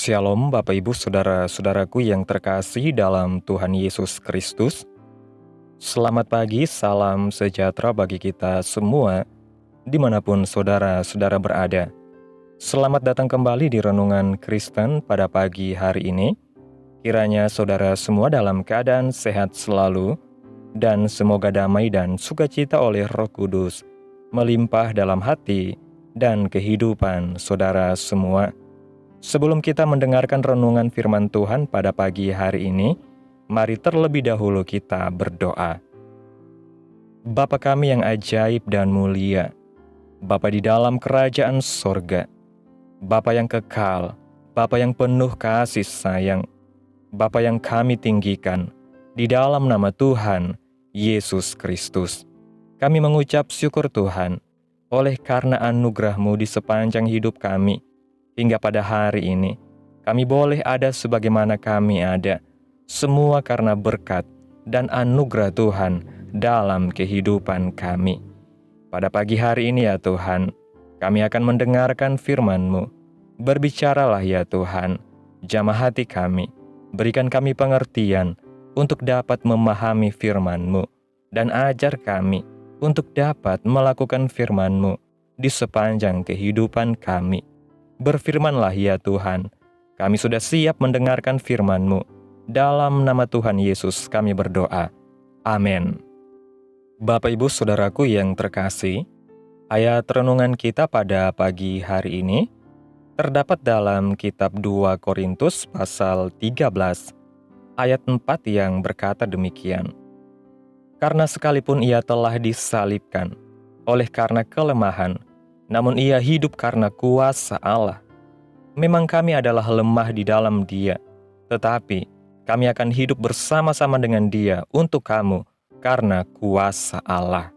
Shalom Bapak Ibu Saudara-saudaraku yang terkasih dalam Tuhan Yesus Kristus. Selamat pagi, salam sejahtera bagi kita semua dimanapun saudara-saudara berada. Selamat datang kembali di Renungan Kristen pada pagi hari ini. Kiranya saudara semua dalam keadaan sehat selalu dan semoga damai dan sukacita oleh Roh Kudus melimpah dalam hati dan kehidupan saudara semua. Sebelum kita mendengarkan renungan firman Tuhan pada pagi hari ini, mari terlebih dahulu kita berdoa. Bapa kami yang ajaib dan mulia, Bapa di dalam kerajaan sorga, Bapa yang kekal, Bapa yang penuh kasih sayang, Bapa yang kami tinggikan, di dalam nama Tuhan Yesus Kristus. Kami mengucap syukur Tuhan, oleh karena anugerah-Mu di sepanjang hidup kami, hingga pada hari ini, kami boleh ada sebagaimana kami ada, semua karena berkat dan anugerah Tuhan dalam kehidupan kami. Pada pagi hari ini ya Tuhan, kami akan mendengarkan firman-Mu. Berbicaralah ya Tuhan, jamah hati kami, berikan kami pengertian untuk dapat memahami firman-Mu, dan ajar kami untuk dapat melakukan firman-Mu di sepanjang kehidupan kami. Berfirmanlah ya Tuhan, kami sudah siap mendengarkan firman-Mu. Dalam nama Tuhan Yesus kami berdoa. Amin. Bapak Ibu Saudaraku yang terkasih, ayat renungan kita pada pagi hari ini terdapat dalam kitab 2 Korintus pasal 13, ayat 4 yang berkata demikian. Karena sekalipun ia telah disalibkan oleh karena kelemahan, namun ia hidup karena kuasa Allah. Memang kami adalah lemah di dalam Dia, tetapi kami akan hidup bersama-sama dengan Dia untuk kamu karena kuasa Allah.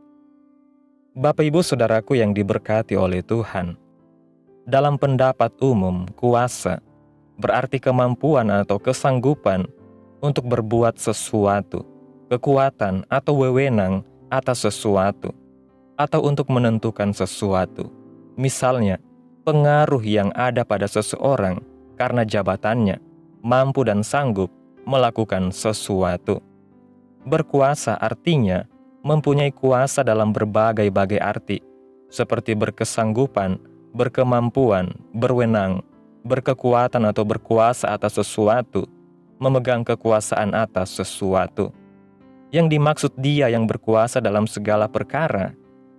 Bapak Ibu Saudaraku yang diberkati oleh Tuhan, dalam pendapat umum, kuasa berarti kemampuan atau kesanggupan untuk berbuat sesuatu, kekuatan atau wewenang atas sesuatu, atau untuk menentukan sesuatu. Misalnya, pengaruh yang ada pada seseorang karena jabatannya, mampu dan sanggup melakukan sesuatu. Berkuasa artinya mempunyai kuasa dalam berbagai-bagai arti, seperti berkesanggupan, berkemampuan, berwenang, berkekuatan atau berkuasa atas sesuatu, memegang kekuasaan atas sesuatu. Yang dimaksud Dia yang berkuasa dalam segala perkara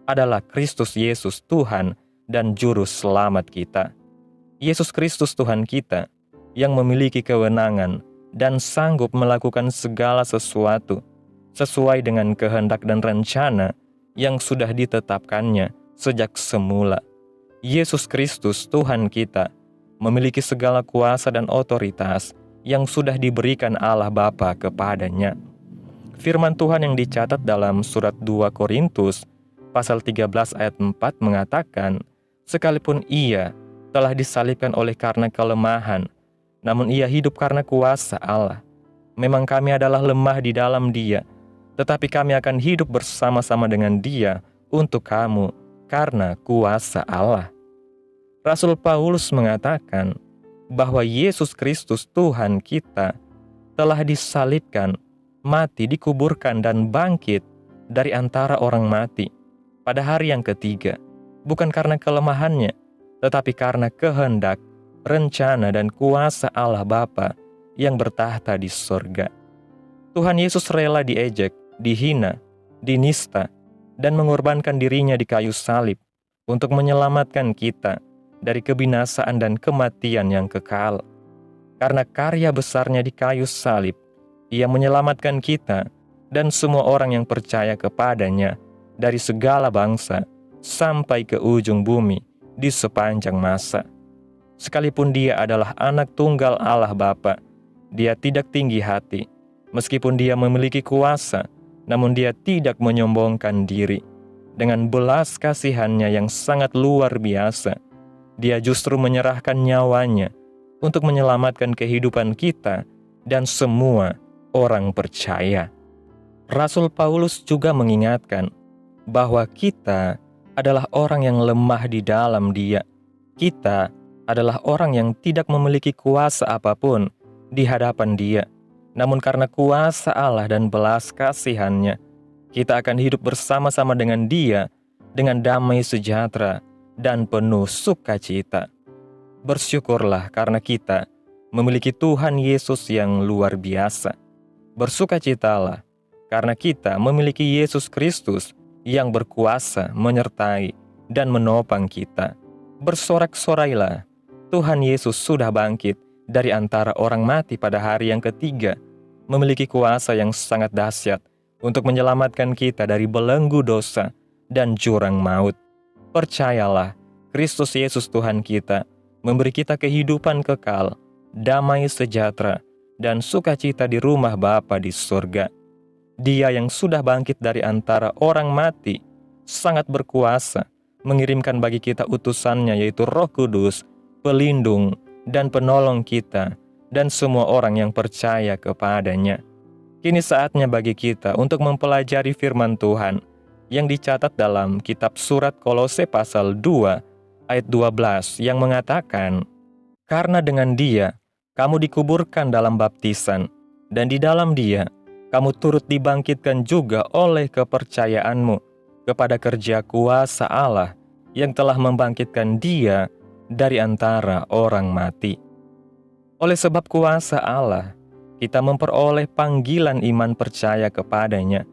adalah Kristus Yesus Tuhan dan Juru Selamat kita. Yesus Kristus Tuhan kita yang memiliki kewenangan dan sanggup melakukan segala sesuatu sesuai dengan kehendak dan rencana yang sudah ditetapkannya sejak semula. Yesus Kristus Tuhan kita memiliki segala kuasa dan otoritas yang sudah diberikan Allah Bapa kepadanya. Firman Tuhan yang dicatat dalam surat 2 Korintus pasal 13 ayat 4 mengatakan, sekalipun ia telah disalibkan oleh karena kelemahan, namun ia hidup karena kuasa Allah. Memang kami adalah lemah di dalam Dia, tetapi kami akan hidup bersama-sama dengan Dia untuk kamu karena kuasa Allah. Rasul Paulus mengatakan bahwa Yesus Kristus Tuhan kita telah disalibkan, mati, dikuburkan, dan bangkit dari antara orang mati pada hari yang ketiga. Bukan karena kelemahannya, tetapi karena kehendak, rencana, dan kuasa Allah Bapa yang bertahta di sorga. Tuhan Yesus rela diejek, dihina, dinista, dan mengorbankan dirinya di kayu salib untuk menyelamatkan kita dari kebinasaan dan kematian yang kekal. Karena karya besarnya di kayu salib, Ia menyelamatkan kita dan semua orang yang percaya kepadanya dari segala bangsa, sampai ke ujung bumi di sepanjang masa. Sekalipun Dia adalah anak tunggal Allah Bapa, Dia tidak tinggi hati. Meskipun Dia memiliki kuasa, namun Dia tidak menyombongkan diri. Dengan belas kasihan-Nya yang sangat luar biasa, Dia justru menyerahkan nyawanya untuk menyelamatkan kehidupan kita dan semua orang percaya. Rasul Paulus juga mengingatkan bahwa kita adalah orang yang lemah di dalam Dia. Kita adalah orang yang tidak memiliki kuasa apapun di hadapan Dia. Namun karena kuasa Allah dan belas kasihan-Nya, kita akan hidup bersama-sama dengan Dia dengan damai sejahtera dan penuh sukacita. Bersyukurlah karena kita memiliki Tuhan Yesus yang luar biasa. Bersukacitalah karena kita memiliki Yesus Kristus yang berkuasa menyertai dan menopang kita. Bersorak-sorailah, Tuhan Yesus sudah bangkit dari antara orang mati pada hari yang ketiga, memiliki kuasa yang sangat dahsyat untuk menyelamatkan kita dari belenggu dosa dan jurang maut. Percayalah, Kristus Yesus Tuhan kita memberi kita kehidupan kekal, damai sejahtera, dan sukacita di rumah Bapa di surga. Dia yang sudah bangkit dari antara orang mati sangat berkuasa mengirimkan bagi kita utusannya, yaitu Roh Kudus, pelindung dan penolong kita dan semua orang yang percaya kepadanya. Kini saatnya bagi kita untuk mempelajari firman Tuhan yang dicatat dalam kitab surat Kolose pasal 2 ayat 12 yang mengatakan, "Karena dengan Dia kamu dikuburkan dalam baptisan, dan di dalam Dia kamu turut dibangkitkan juga oleh kepercayaanmu kepada kerja kuasa Allah yang telah membangkitkan Dia dari antara orang mati." Oleh sebab kuasa Allah, kita memperoleh panggilan iman percaya kepadanya.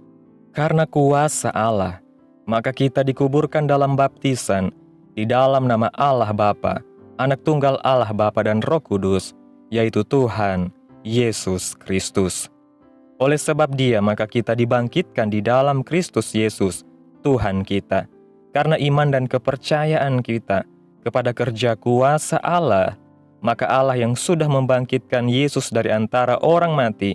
Karena kuasa Allah, maka kita dikuburkan dalam baptisan di dalam nama Allah Bapa, Anak Tunggal Allah Bapa dan Roh Kudus, yaitu Tuhan Yesus Kristus. Oleh sebab Dia, maka kita dibangkitkan di dalam Kristus Yesus, Tuhan kita. Karena iman dan kepercayaan kita kepada kerja kuasa Allah, maka Allah yang sudah membangkitkan Yesus dari antara orang mati,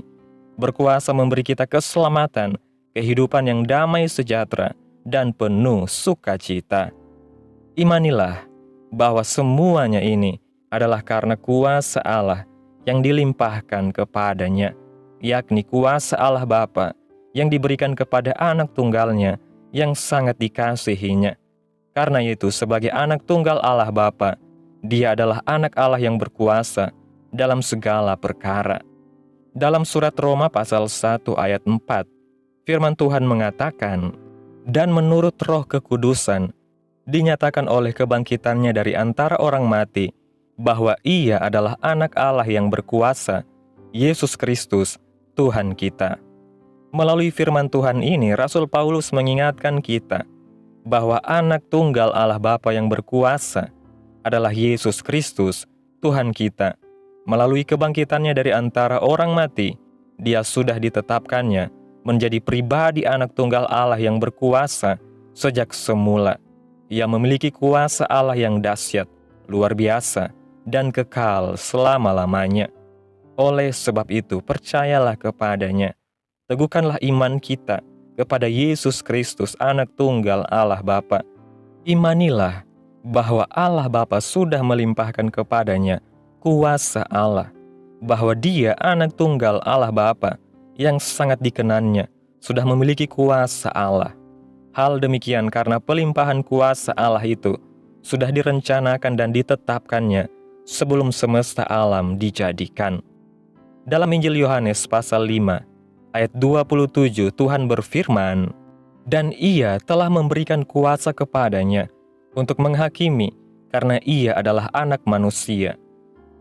berkuasa memberi kita keselamatan, kehidupan yang damai sejahtera, dan penuh sukacita. Imanilah bahwa semuanya ini adalah karena kuasa Allah yang dilimpahkan kepadanya, yakni kuasa Allah Bapa yang diberikan kepada anak tunggalnya yang sangat dikasihinya. Karena itu, sebagai anak tunggal Allah Bapa, Dia adalah anak Allah yang berkuasa dalam segala perkara. Dalam surat Roma pasal 1 ayat 4, firman Tuhan mengatakan, "Dan menurut Roh kekudusan, dinyatakan oleh kebangkitannya dari antara orang mati, bahwa Ia adalah anak Allah yang berkuasa, Yesus Kristus, Tuhan kita." Melalui firman Tuhan ini, Rasul Paulus mengingatkan kita bahwa anak tunggal Allah Bapa yang berkuasa adalah Yesus Kristus, Tuhan kita. Melalui kebangkitannya dari antara orang mati, Dia sudah ditetapkannya menjadi pribadi anak tunggal Allah yang berkuasa sejak semula. Ia memiliki kuasa Allah yang dahsyat, luar biasa, dan kekal selama-lamanya. Oleh sebab itu, percayalah kepadanya. Teguhkanlah iman kita kepada Yesus Kristus, anak tunggal Allah Bapa. Imanilah bahwa Allah Bapa sudah melimpahkan kepadanya kuasa Allah, bahwa Dia anak tunggal Allah Bapa yang sangat dikenannya, sudah memiliki kuasa Allah. Hal demikian karena pelimpahan kuasa Allah itu sudah direncanakan dan ditetapkannya sebelum semesta alam dijadikan. Dalam Injil Yohanes pasal 5 ayat 27, Tuhan berfirman, "Dan Ia telah memberikan kuasa kepadanya untuk menghakimi, karena Ia adalah anak manusia."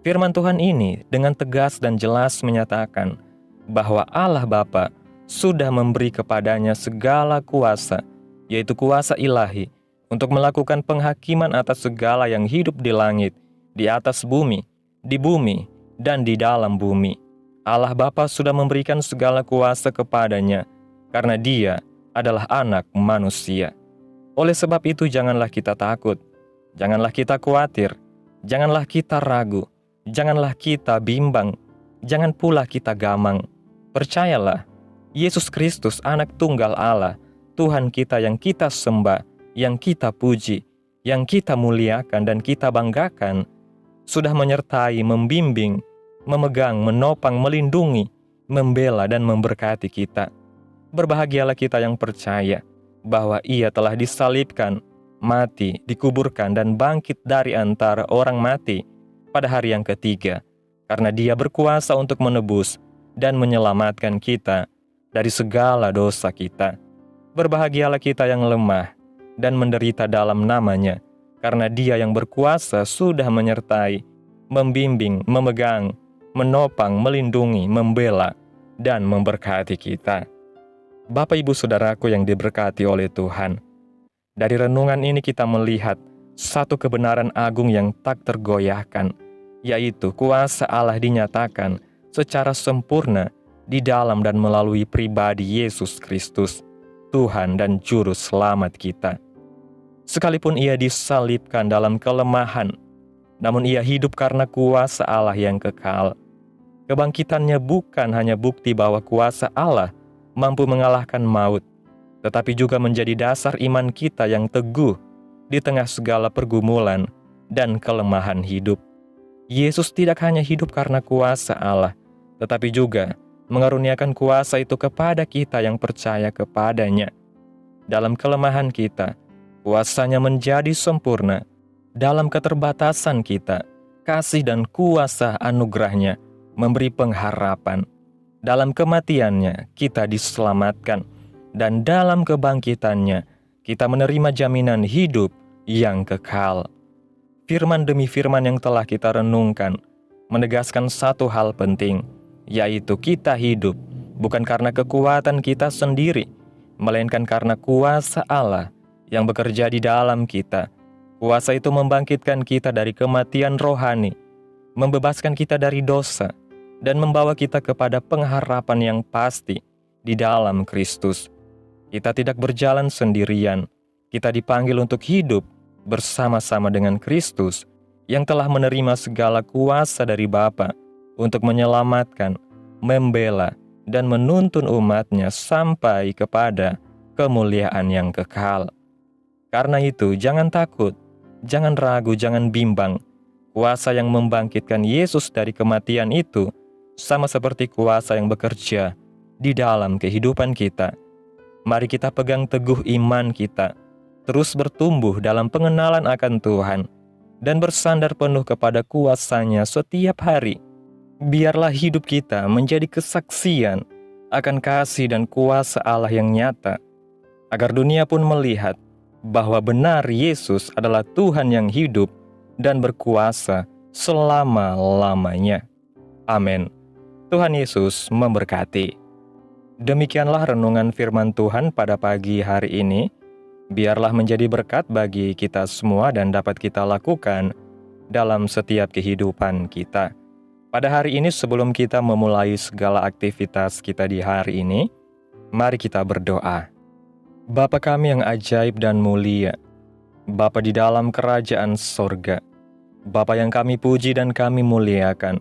Firman Tuhan ini dengan tegas dan jelas menyatakan bahwa Allah Bapa sudah memberi kepadanya segala kuasa, yaitu kuasa ilahi, untuk melakukan penghakiman atas segala yang hidup di langit, di atas bumi, dan di dalam bumi. Allah Bapa sudah memberikan segala kuasa kepadanya, karena Dia adalah anak manusia. Oleh sebab itu, janganlah kita takut, janganlah kita khawatir, janganlah kita ragu, janganlah kita bimbang, jangan pula kita gamang. Percayalah, Yesus Kristus, anak tunggal Allah, Tuhan kita yang kita sembah, yang kita puji, yang kita muliakan dan kita banggakan, sudah menyertai, membimbing, memegang, menopang, melindungi, membela dan memberkati kita. Berbahagialah kita yang percaya bahwa Ia telah disalibkan, mati, dikuburkan, dan bangkit dari antara orang mati pada hari yang ketiga, karena Dia berkuasa untuk menebus dan menyelamatkan kita dari segala dosa kita. Berbahagialah kita yang lemah dan menderita dalam nama-Nya, karena Dia yang berkuasa sudah menyertai, membimbing, memegang, menopang, melindungi, membela, dan memberkati kita. Bapak, Ibu, Saudaraku yang diberkati oleh Tuhan, dari renungan ini kita melihat satu kebenaran agung yang tak tergoyahkan, yaitu kuasa Allah dinyatakan secara sempurna di dalam dan melalui pribadi Yesus Kristus, Tuhan dan Juru Selamat kita. Sekalipun Ia disalibkan dalam kelemahan, namun Ia hidup karena kuasa Allah yang kekal. Kebangkitannya bukan hanya bukti bahwa kuasa Allah mampu mengalahkan maut, tetapi juga menjadi dasar iman kita yang teguh di tengah segala pergumulan dan kelemahan hidup. Yesus tidak hanya hidup karena kuasa Allah, tetapi juga mengaruniakan kuasa itu kepada kita yang percaya kepada-Nya. Dalam kelemahan kita, kuasa-Nya menjadi sempurna. Dalam keterbatasan kita, kasih dan kuasa anugerah-Nya memberi pengharapan. Dalam kematian-Nya, kita diselamatkan. Dan dalam kebangkitan-Nya, kita menerima jaminan hidup yang kekal. Firman demi firman yang telah kita renungkan menegaskan satu hal penting, yaitu kita hidup bukan karena kekuatan kita sendiri, melainkan karena kuasa Allah yang bekerja di dalam kita. Kuasa itu membangkitkan kita dari kematian rohani, membebaskan kita dari dosa, dan membawa kita kepada pengharapan yang pasti di dalam Kristus. Kita tidak berjalan sendirian, kita dipanggil untuk hidup bersama-sama dengan Kristus yang telah menerima segala kuasa dari Bapa untuk menyelamatkan, membela, dan menuntun umat-Nya sampai kepada kemuliaan yang kekal. Karena itu, jangan takut, jangan ragu, jangan bimbang. Kuasa yang membangkitkan Yesus dari kematian itu sama seperti kuasa yang bekerja di dalam kehidupan kita. Mari kita pegang teguh iman kita, terus bertumbuh dalam pengenalan akan Tuhan, dan bersandar penuh kepada kuasa-Nya setiap hari. Biarlah hidup kita menjadi kesaksian akan kasih dan kuasa Allah yang nyata, agar dunia pun melihat bahwa benar Yesus adalah Tuhan yang hidup dan berkuasa selama-lamanya. Amin. Tuhan Yesus memberkati. Demikianlah renungan firman Tuhan pada pagi hari ini. Biarlah menjadi berkat bagi kita semua dan dapat kita lakukan dalam setiap kehidupan kita. Pada hari ini sebelum kita memulai segala aktivitas kita di hari ini, mari kita berdoa. Bapa kami yang ajaib dan mulia, Bapa di dalam kerajaan sorga, Bapa yang kami puji dan kami muliakan,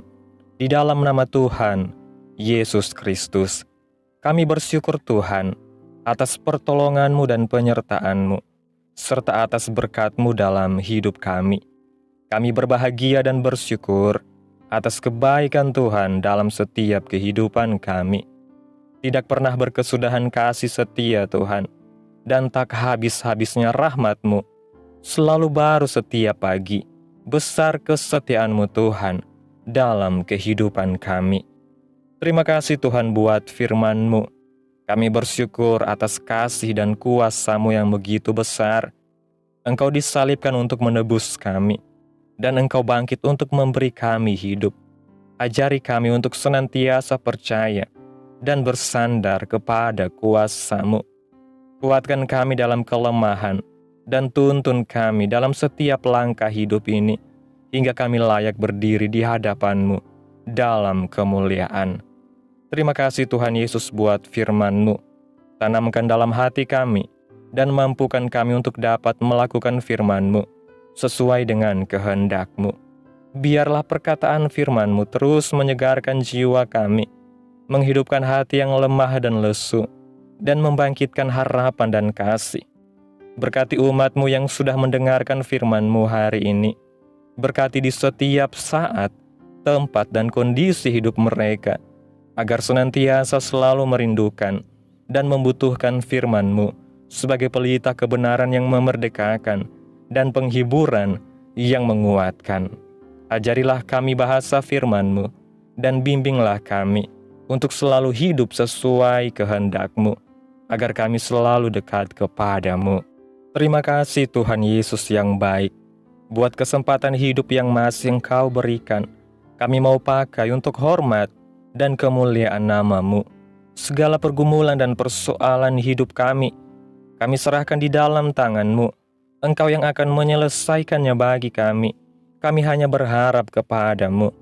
di dalam nama Tuhan Yesus Kristus, kami bersyukur Tuhan atas pertolongan-Mu dan penyertaan-Mu, serta atas berkat-Mu dalam hidup kami. Kami berbahagia dan bersyukur atas kebaikan Tuhan dalam setiap kehidupan kami. Tidak pernah berkesudahan kasih setia Tuhan, dan tak habis-habisnya rahmat-Mu, selalu baru setiap pagi. Besar kesetiaan-Mu Tuhan dalam kehidupan kami. Terima kasih Tuhan buat firman-Mu. Kami bersyukur atas kasih dan kuasa-Mu yang begitu besar. Engkau disalibkan untuk menebus kami, dan Engkau bangkit untuk memberi kami hidup. Ajari kami untuk senantiasa percaya dan bersandar kepada kuasa-Mu. Kuatkan kami dalam kelemahan, dan tuntun kami dalam setiap langkah hidup ini, hingga kami layak berdiri di hadapan-Mu dalam kemuliaan. Terima kasih Tuhan Yesus buat firman-Mu. Tanamkan dalam hati kami, dan mampukan kami untuk dapat melakukan firman-Mu sesuai dengan kehendak-Mu. Biarlah perkataan firman-Mu terus menyegarkan jiwa kami, menghidupkan hati yang lemah dan lesu, dan membangkitkan harapan dan kasih. Berkati umat-Mu yang sudah mendengarkan firman-Mu hari ini. Berkati di setiap saat, tempat, dan kondisi hidup mereka, agar senantiasa selalu merindukan dan membutuhkan firman-Mu sebagai pelita kebenaran yang memerdekakan dan penghiburan yang menguatkan. Ajarilah kami bahasa firman-Mu, dan bimbinglah kami untuk selalu hidup sesuai kehendak-Mu, agar kami selalu dekat kepada-Mu. Terima kasih Tuhan Yesus yang baik, buat kesempatan hidup yang masih Engkau berikan. Kami mau pakai untuk hormat dan kemuliaan nama-Mu. Segala pergumulan dan persoalan hidup kami serahkan di dalam tangan-Mu. Engkau yang akan menyelesaikannya bagi kami. Kami hanya berharap kepada-Mu.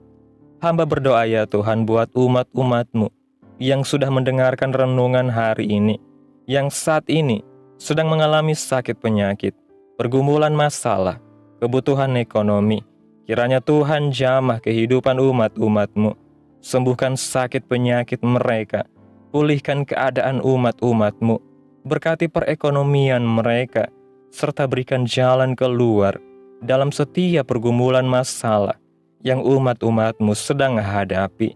Hamba berdoa ya Tuhan buat umat-umat-Mu yang sudah mendengarkan renungan hari ini, yang saat ini sedang mengalami sakit penyakit, pergumulan masalah, kebutuhan ekonomi. Kiranya Tuhan jamah kehidupan umat-umat-Mu. Sembuhkan sakit penyakit mereka, pulihkan keadaan umat-umat-Mu, berkati perekonomian mereka, serta berikan jalan keluar dalam setiap pergumulan masalah yang umat-umat-Mu sedang hadapi.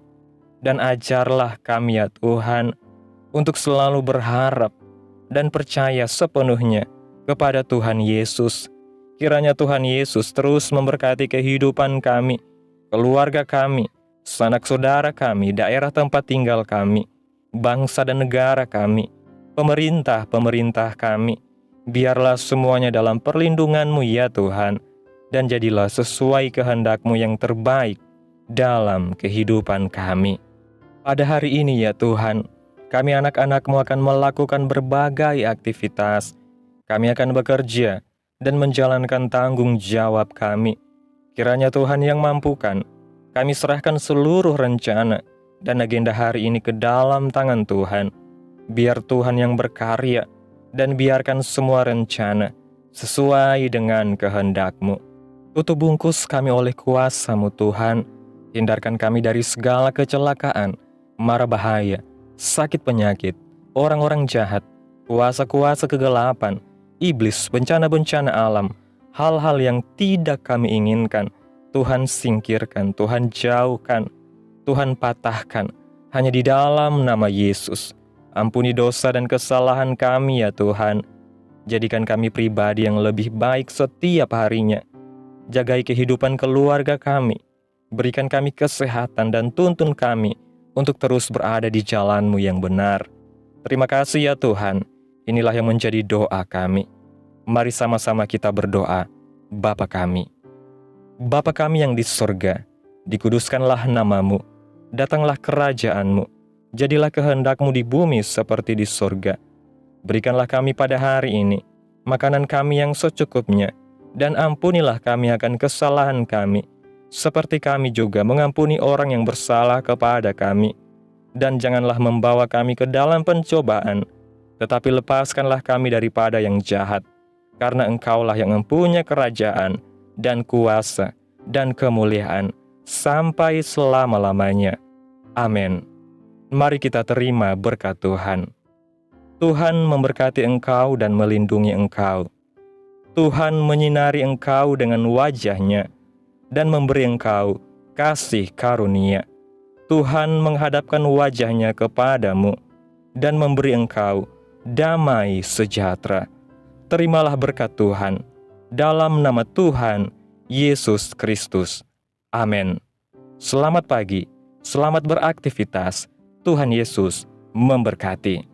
Dan ajarlah kami ya Tuhan, untuk selalu berharap dan percaya sepenuhnya kepada Tuhan Yesus. Kiranya Tuhan Yesus terus memberkati kehidupan kami, keluarga kami, sanak saudara kami, daerah tempat tinggal kami, bangsa dan negara kami, pemerintah kami. Biarlah semuanya dalam perlindungan-Mu ya Tuhan, dan jadilah sesuai kehendak-Mu yang terbaik dalam kehidupan kami. Pada hari ini ya Tuhan, kami anak-anak-Mu akan melakukan berbagai aktivitas. Kami akan bekerja dan menjalankan tanggung jawab kami. Kiranya Tuhan yang mampukan. Kami serahkan seluruh rencana dan agenda hari ini ke dalam tangan Tuhan. Biar Tuhan yang berkarya dan biarkan semua rencana sesuai dengan kehendak-Mu. Tutup bungkus kami oleh kuasa-Mu Tuhan. Hindarkan kami dari segala kecelakaan, mara bahaya, sakit penyakit, orang-orang jahat, kuasa-kuasa kegelapan, iblis, bencana-bencana alam, hal-hal yang tidak kami inginkan. Tuhan singkirkan, Tuhan jauhkan, Tuhan patahkan, hanya di dalam nama Yesus. Ampuni dosa dan kesalahan kami ya Tuhan. Jadikan kami pribadi yang lebih baik setiap harinya. Jagai kehidupan keluarga kami. Berikan kami kesehatan dan tuntun kami untuk terus berada di jalan-Mu yang benar. Terima kasih ya Tuhan. Inilah yang menjadi doa kami. Mari sama-sama kita berdoa. Bapa kami. Bapa kami yang di sorga, dikuduskanlah nama-Mu. Datanglah kerajaan-Mu. Jadilah kehendak-Mu di bumi seperti di sorga. Berikanlah kami pada hari ini makanan kami yang secukupnya, dan ampunilah kami akan kesalahan kami, seperti kami juga mengampuni orang yang bersalah kepada kami. Dan janganlah membawa kami ke dalam pencobaan, tetapi lepaskanlah kami daripada yang jahat. Karena Engkaulah yang mempunyai kerajaan, dan kuasa, dan kemuliaan, sampai selama-lamanya. Amin. Mari kita terima berkat Tuhan. Tuhan memberkati engkau dan melindungi engkau. Tuhan menyinari engkau dengan wajah-Nya, dan memberi engkau kasih karunia. Tuhan menghadapkan wajah-Nya kepadamu, dan memberi engkau damai sejahtera. Terimalah berkat Tuhan, dalam nama Tuhan Yesus Kristus. Amin. Selamat pagi, selamat beraktivitas. Tuhan Yesus memberkati.